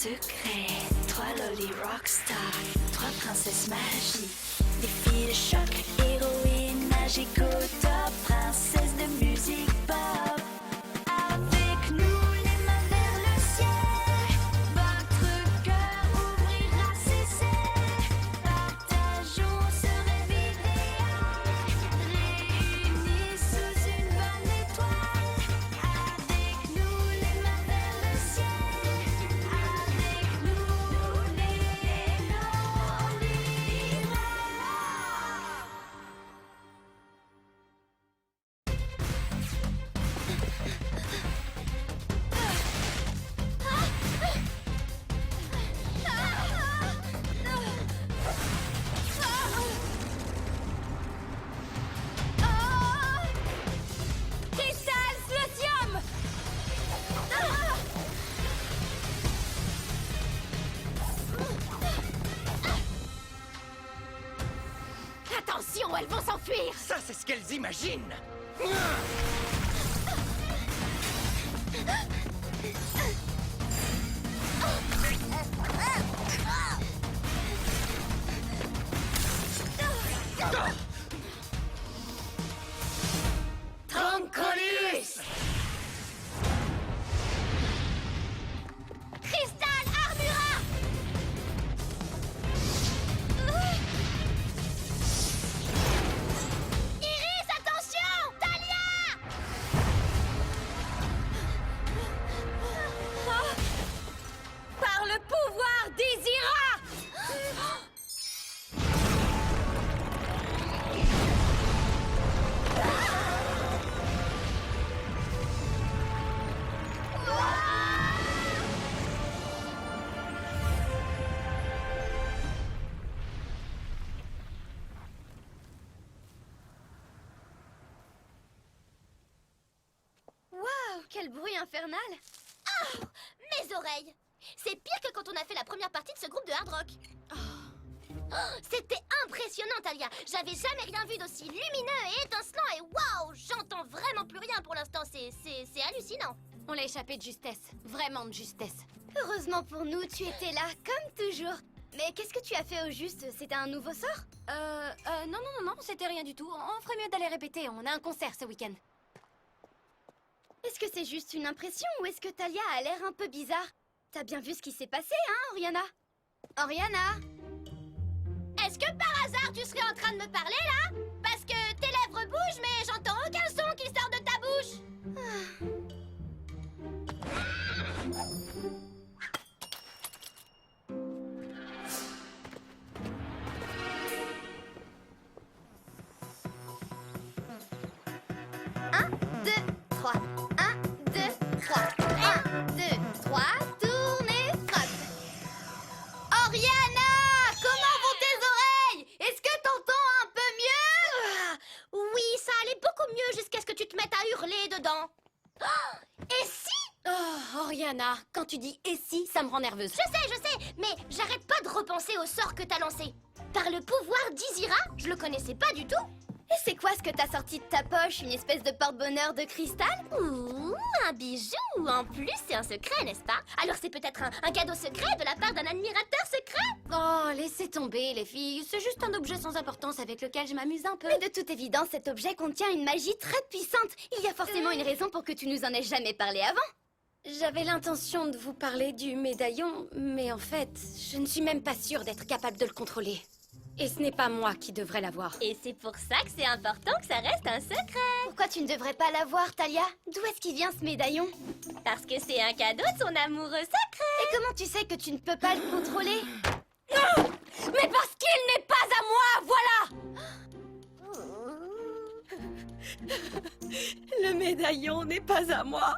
secret. Trois loli rockstar, trois princesses magiques. Des filles de choc, héroïnes magiques au top. Princesses de musique pop. Avec nous, les mains vers le ciel. Votre cœur ouvrira ses ailes. Partageons ce rêve idéal. Réunis sous une bonne étoile. Avec nous, les mains vers le ciel. Avec nous, les Cristal Slocium! Attention, elles vont s'enfuir! Ça, c'est ce qu'elles imaginent. Troncolis! Cristal Armura! Iris, attention! Talia! Par le pouvoir d'Izira! Waouh, quel bruit infernal! Ah, mes oreilles! C'est pire que quand on a fait la première partie de ce groupe de hard rock. Oh, c'était impressionnant, Talia! J'avais jamais rien vu d'aussi lumineux et étincelant et waouh! J'entends vraiment plus rien pour l'instant, c'est hallucinant! On l'a échappé de justesse, vraiment de justesse. Heureusement pour nous, tu étais là, comme toujours. Mais qu'est-ce que tu as fait au juste? C'était un nouveau sort? Non, c'était rien du tout. On ferait mieux d'aller répéter, on a un concert ce week-end. Est-ce que c'est juste une impression ou est-ce que Talia a l'air un peu bizarre? T'as bien vu ce qui s'est passé, hein, Oriana? Oriana? Est-ce que par hasard tu serais en train de me parler, là? Parce que tes lèvres bougent, mais j'entends aucun son qui sort de ta bouche. Un, deux, trois. Un, deux, trois. Un, deux, trois. Tournez, frappe. Oriana! Comment vont tes oreilles? Est-ce que t'entends un peu mieux? Oui, ça allait beaucoup mieux jusqu'à ce que tu te mettes à hurler dedans. Oh, et si? Oh, Oriana, quand tu dis « et si », ça me rend nerveuse. Je sais, mais j'arrête pas de repenser au sort que t'as lancé. Par le pouvoir d'Izira, je le connaissais pas du tout. Et c'est quoi ce que t'as sorti de ta poche? Une espèce de porte-bonheur de cristal? Ouh, un bijou! En plus, c'est un secret, n'est-ce pas? Alors c'est peut-être un cadeau secret de la part d'un admirateur secret? Oh, laissez tomber les filles, c'est juste un objet sans importance avec lequel je m'amuse un peu. Mais de toute évidence, cet objet contient une magie très puissante. Il y a forcément une raison pour que tu nous en aies jamais parlé avant. J'avais l'intention de vous parler du médaillon, mais en fait, je ne suis même pas sûre d'être capable de le contrôler. Et ce n'est pas moi qui devrais l'avoir. Et c'est pour ça que c'est important que ça reste un secret. Pourquoi tu ne devrais pas l'avoir, Talia? D'où est-ce qu'il vient ce médaillon? Parce que c'est un cadeau de son amoureux secret. Et comment tu sais que tu ne peux pas le contrôler? Non! Mais parce qu'il n'est pas à moi, voilà! Le médaillon n'est pas à moi.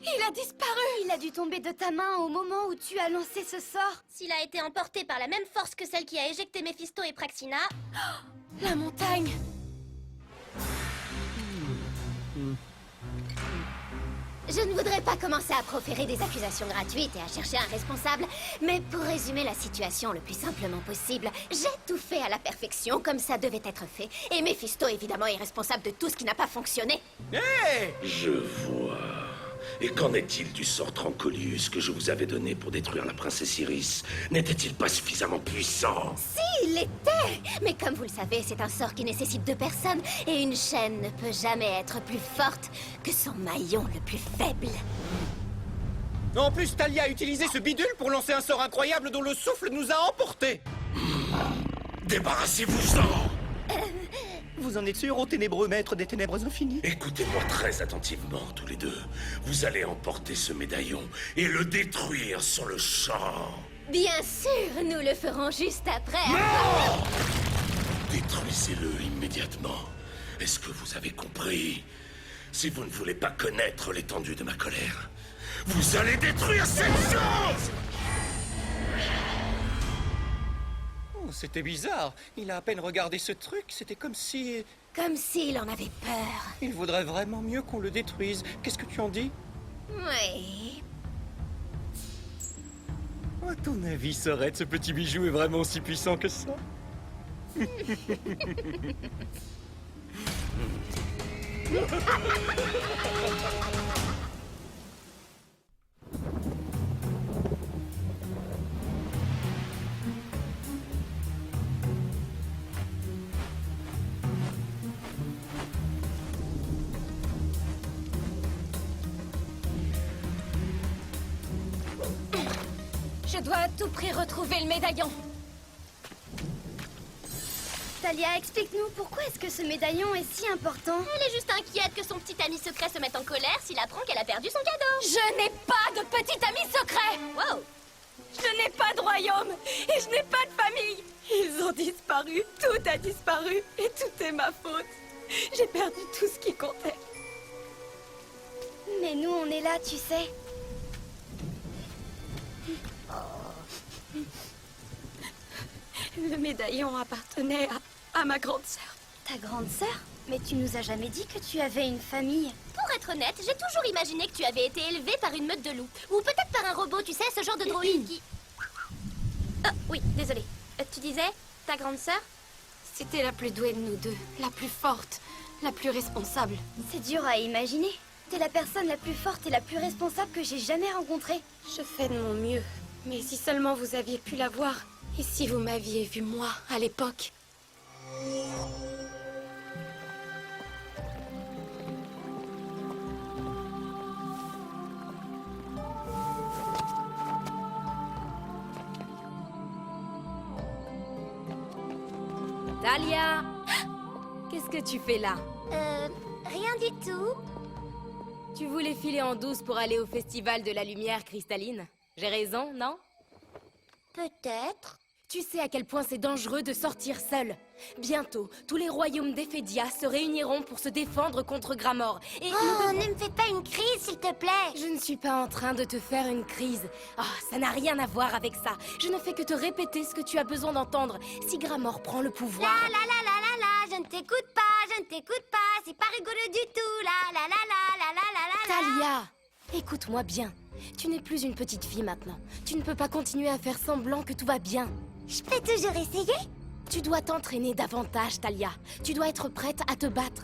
Il a disparu! Il a dû tomber de ta main au moment où tu as lancé ce sort. S'il a été emporté par la même force que celle qui a éjecté Méphisto et Praxina... La montagne! Je ne voudrais pas commencer à proférer des accusations gratuites et à chercher un responsable, mais pour résumer la situation le plus simplement possible, j'ai tout fait à la perfection comme ça devait être fait, et Méphisto évidemment est responsable de tout ce qui n'a pas fonctionné. Hé! Je vois. Et qu'en est-il du sort Trancolius que je vous avais donné pour détruire la princesse Iris? N'était-il pas suffisamment puissant? Si, il l'était. Mais comme vous le savez, c'est un sort qui nécessite 2 personnes. Et une chaîne ne peut jamais être plus forte que son maillon le plus faible. En plus, Talia a utilisé ce bidule pour lancer un sort incroyable dont le souffle nous a emportés. Débarrassez-vous-en! Vous en êtes sûr, ô ténébreux maître des ténèbres infinies? Écoutez-moi très attentivement, tous les deux. Vous allez emporter ce médaillon et le détruire sur le champ. Bien sûr, nous le ferons juste après. Non! Détruisez-le immédiatement. Est-ce que vous avez compris? Si vous ne voulez pas connaître l'étendue de ma colère, vous allez détruire cette chose! Oh, c'était bizarre. Il a à peine regardé ce truc, c'était comme si... Comme s'il en avait peur. Il vaudrait vraiment mieux qu'on le détruise. Qu'est-ce que tu en dis? Oui. À ton avis, Sorette, ce petit bijou est vraiment aussi puissant que ça? Je dois à tout prix retrouver le médaillon. Talia, explique-nous pourquoi est-ce que ce médaillon est si important? Elle est juste inquiète que son petit ami secret se mette en colère s'il apprend qu'elle a perdu son cadeau. Je n'ai pas de petit ami secret. Wow! Je n'ai pas de royaume et je n'ai pas de famille. Ils ont disparu, tout a disparu et tout est ma faute. J'ai perdu tout ce qui comptait. Mais nous, on est là, tu sais. Le médaillon appartenait à ma grande sœur. Ta grande sœur? Mais tu nous as jamais dit que tu avais une famille. Pour être honnête, j'ai toujours imaginé que tu avais été élevée par une meute de loups. Ou peut-être par un robot, tu sais, ce genre de droïde qui... Oh, oui, désolé. Tu disais, ta grande sœur? C'était la plus douée de nous deux, la plus forte, la plus responsable. C'est dur à imaginer. T'es la personne la plus forte et la plus responsable que j'ai jamais rencontrée. Je fais de mon mieux. Mais si seulement vous aviez pu la voir, et si vous m'aviez vu moi à l'époque. Talia! Qu'est-ce que tu fais là? Rien du tout. Tu voulais filer en douce pour aller au festival de la lumière cristalline? J'ai raison, non? Peut-être. Tu sais à quel point c'est dangereux de sortir seul. Bientôt, tous les royaumes d'Ephédia se réuniront pour se défendre contre Gramor. Et Oh, ne me fais pas une crise, s'il te plaît. je ne suis pas en train de te faire une crise. Oh, ça n'a rien à voir avec ça. Je ne fais que te répéter ce que tu as besoin d'entendre. Si Gramor prend le pouvoir... La la la la la la, je ne t'écoute pas, je ne t'écoute pas, c'est pas rigolo du tout. La la la la la la la la. Talia, écoute-moi bien. Tu n'es plus une petite fille maintenant. Tu ne peux pas continuer à faire semblant que tout va bien. Je peux toujours essayer. Tu dois t'entraîner davantage, Talia. Tu dois être prête à te battre.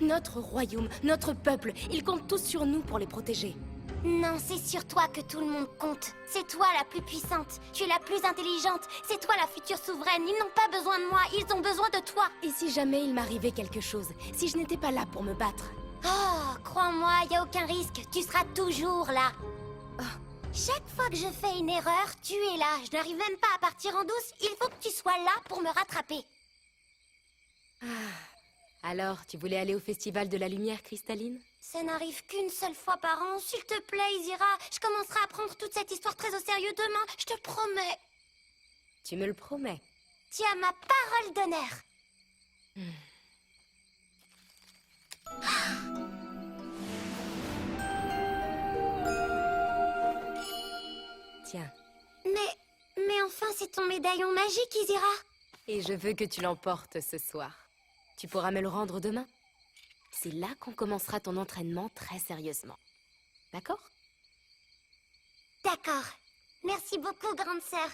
Notre royaume, notre peuple, ils comptent tous sur nous pour les protéger. Non, c'est sur toi que tout le monde compte. C'est toi la plus puissante, tu es la plus intelligente, c'est toi la future souveraine. Ils n'ont pas besoin de moi, ils ont besoin de toi. Et si jamais il m'arrivait quelque chose, si je n'étais pas là pour me battre? Oh, crois-moi, y a aucun risque, tu seras toujours là. Oh. Chaque fois que je fais une erreur, tu es là. Je n'arrive même pas à partir en douce, il faut que tu sois là pour me rattraper. Alors, tu voulais aller au festival de la lumière cristalline? Ça n'arrive qu'une seule fois par an. S'il te plaît, Izira, je commencerai à prendre toute cette histoire très au sérieux demain, je te promets. Tu me le promets. Tu as ma parole d'honneur. Tiens, Mais enfin, c'est ton médaillon magique, Izira. et je veux que tu l'emportes ce soir. Tu pourras me le rendre demain? C'est là qu'on commencera ton entraînement très sérieusement. D'accord? D'accord. Merci beaucoup, grande sœur.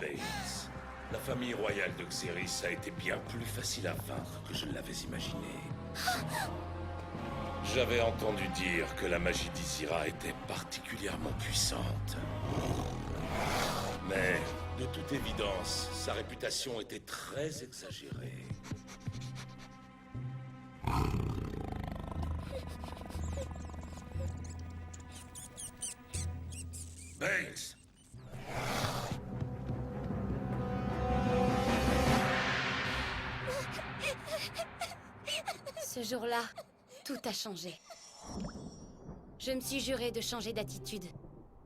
Bates. La famille royale de Xeris a été bien plus facile à vaincre que je ne l'avais imaginé. J'avais entendu dire que la magie d'Izira était particulièrement puissante. Mais, de toute évidence, sa réputation était très exagérée. Bates! Ce jour-là, tout a changé. Je me suis juré de changer d'attitude.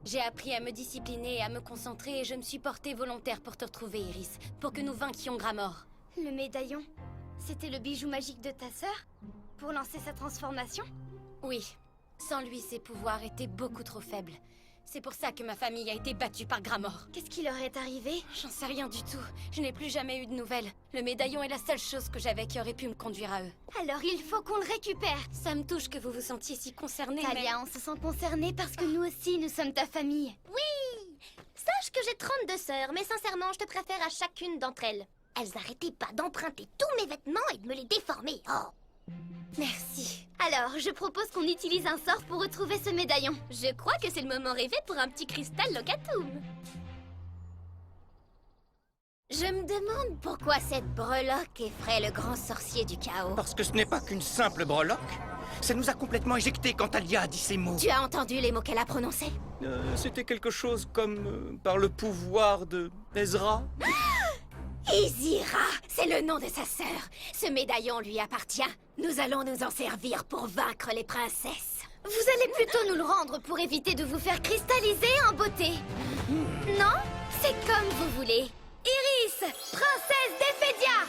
J'ai appris à me discipliner et à me concentrer et je me suis portée volontaire pour te retrouver, Iris, pour que nous vainquions Gramor. Le médaillon, c'était le bijou magique de ta sœur? Pour lancer sa transformation? Oui, sans lui, ses pouvoirs étaient beaucoup trop faibles. C'est pour ça que ma famille a été battue par Gramor. Qu'est-ce qui leur est arrivé? J'en sais rien du tout. Je n'ai plus jamais eu de nouvelles. Le médaillon est la seule chose que j'avais qui aurait pu me conduire à eux. Alors il faut qu'on le récupère. Ça me touche que vous vous sentiez si concernée, Talia, on se sent concernés parce que nous aussi, nous sommes ta famille. Oui! Sache que j'ai 32 sœurs, mais sincèrement, je te préfère à chacune d'entre elles. Elles arrêtaient pas d'emprunter tous mes vêtements et de me les déformer. Oh! Merci. Alors, je propose qu'on utilise un sort pour retrouver ce médaillon. Je crois que c'est le moment rêvé pour un petit cristal locatum. Je me demande pourquoi cette breloque effraie le grand sorcier du chaos. Parce que ce n'est pas qu'une simple breloque. Ça nous a complètement éjectés quand Talia a dit ces mots. Tu as entendu les mots qu'elle a prononcés? C'était quelque chose comme par le pouvoir de Ezra. Izira, c'est le nom de sa sœur. Ce médaillon lui appartient. Nous allons nous en servir pour vaincre les princesses. Vous allez plutôt nous le rendre pour éviter de vous faire cristalliser en beauté. Non? C'est comme vous voulez. Iris, princesse d'Ephédia!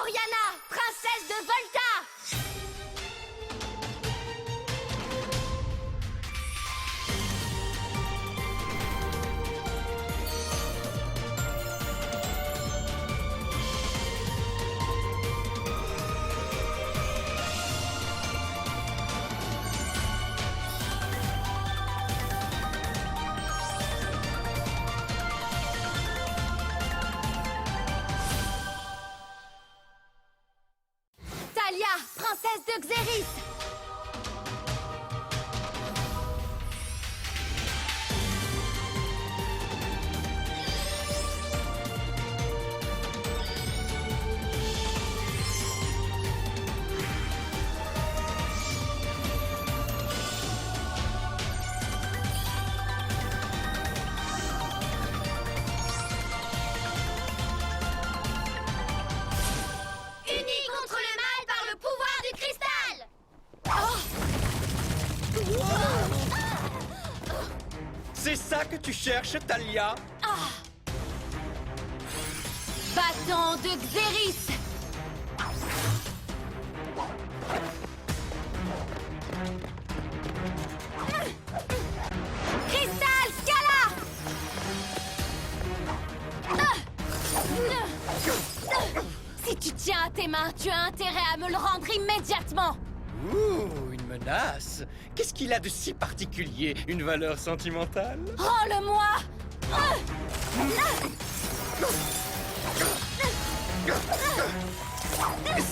Oriana, princesse de Volta! Talia, princesse de Xeris! Unis contre le mal par le pouvoir du cristal! C'est ça que tu cherches, Talia? Bâton de Xeris! Cristal Scala! Si tu tiens à tes mains, tu as intérêt à me le rendre immédiatement! Ouh, une menace. Qu'est-ce qu'il a de si particulier? Une valeur sentimentale? Rends-le-moi!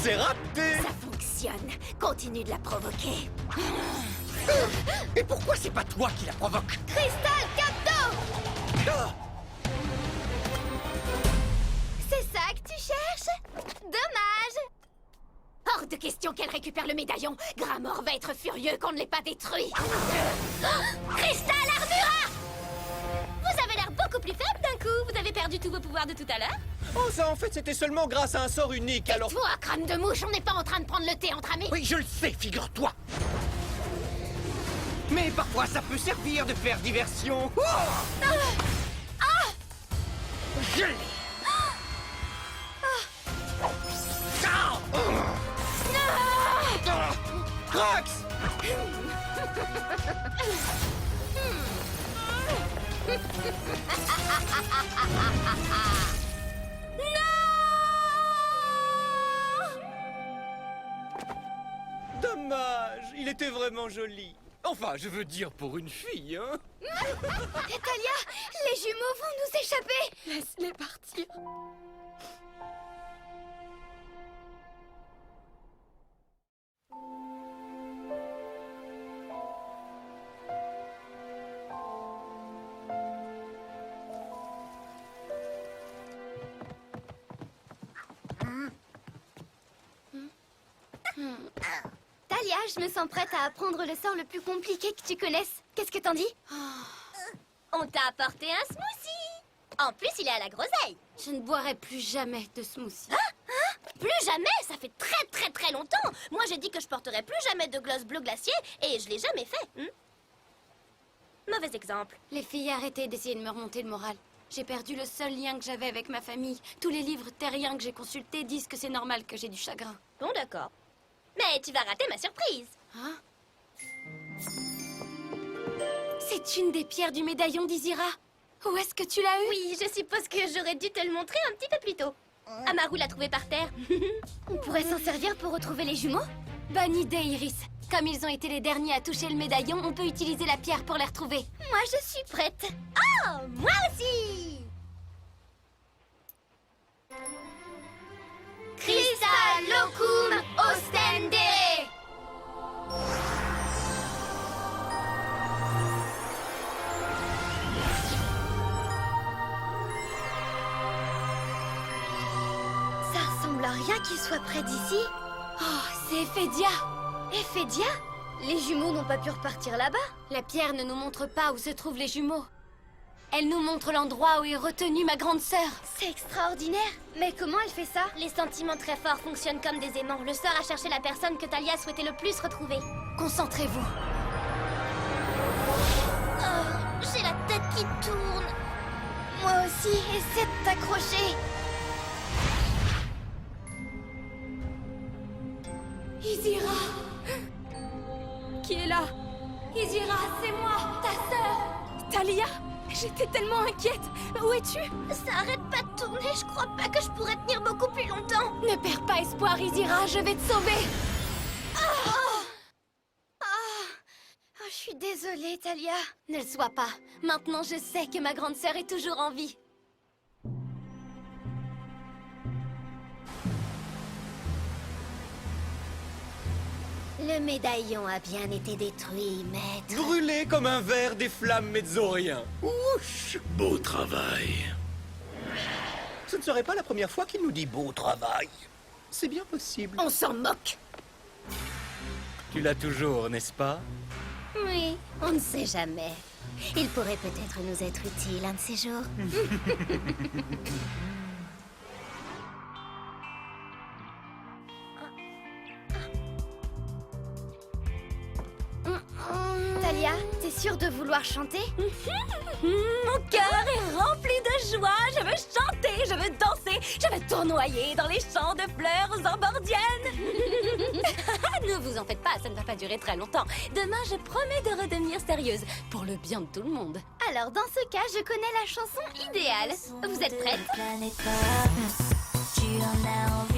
C'est raté! Ça fonctionne. Continue de la provoquer. Et pourquoi c'est pas toi qui la provoque? Cristal Capto! Ah! C'est ça que tu cherches? Dommage! Hors de question qu'elle récupère le médaillon. Gramor va être furieux qu'on ne l'ait pas détruit. Cristal Armura! Vous avez l'air beaucoup plus faible d'un coup. Vous avez perdu tous vos pouvoirs de tout à l'heure. Oh, ça en fait c'était seulement grâce à un sort unique, alors... Toi, crâne de mouche, on n'est pas en train de prendre le thé entre amis. Oui, je le sais, figure-toi! Mais parfois ça peut servir de faire diversion. Oh! Je l'ai. Crocs! Dommage, il était vraiment joli. Enfin, je veux dire pour une fille, hein. Talia, les jumeaux vont nous échapper. Laisse-les partir. Talia, je me sens prête à apprendre le sort le plus compliqué que tu connaisses. Qu'est-ce que t'en dis? On t'a apporté un smoothie. En plus, il est à la groseille. Je ne boirai plus jamais de smoothie. Plus jamais, ça fait très longtemps. Moi, j'ai dit que je porterais plus jamais de gloss bleu glacier et je l'ai jamais fait. Mauvais exemple. Les filles, arrêtez d'essayer de me remonter le moral. J'ai perdu le seul lien que j'avais avec ma famille. Tous les livres terriens que j'ai consultés disent que c'est normal que j'ai du chagrin. Bon, d'accord. Mais tu vas rater ma surprise. Hein? C'est une des pierres du médaillon d'Izira. Où est-ce que tu l'as eu? Oui, je suppose que j'aurais dû te le montrer un petit peu plus tôt. Amaru l'a trouvé par terre. On pourrait s'en servir pour retrouver les jumeaux? Bonne idée, Iris. Comme ils ont été les derniers à toucher le médaillon, on peut utiliser la pierre pour les retrouver. Moi, je suis prête. Oh, moi aussi. Crystal locum ostendere. Ça ressemble à rien qui soit près d'ici. Oh, c'est Ephédia. Ephédia? Les jumeaux n'ont pas pu repartir là-bas. La pierre ne nous montre pas où se trouvent les jumeaux. Elle nous montre l'endroit où est retenue ma grande sœur. C'est extraordinaire. Mais comment elle fait ça? Les sentiments très forts fonctionnent comme des aimants. Le sort a cherché la personne que Talia souhaitait le plus retrouver. Concentrez-vous. Oh, j'ai la tête qui tourne. Moi aussi, essaie de t'accrocher. Izira. Qui est là? Izira, c'est moi, ta sœur. Talia? J'étais tellement inquiète. Où es-tu? Ça arrête pas de tourner. Je crois pas que je pourrais tenir beaucoup plus longtemps. Ne perds pas espoir, Izira, je vais te sauver. Oh, je suis désolée, Talia. Ne le sois pas. Maintenant, je sais que ma grande sœur est toujours en vie. Le médaillon a bien été détruit, maître. Brûlé comme un ver des flammes médzoriens. Ouch, beau travail. Ce ne serait pas la première fois qu'il nous dit beau travail. C'est bien possible. On s'en moque. Tu l'as toujours, n'est-ce pas? Oui, on ne sait jamais. Il pourrait peut-être nous être utile un de ces jours. Talia, t'es sûre de vouloir chanter? Mon cœur est rempli de joie. Je veux chanter, je veux danser, je veux tournoyer dans les champs de fleurs ambordiennes. Ne vous en faites pas, ça ne va pas durer très longtemps. Demain, je promets de redevenir sérieuse, pour le bien de tout le monde. Alors, dans ce cas, je connais la chanson idéale. Vous êtes prête? Planète Pop, tu en as envie.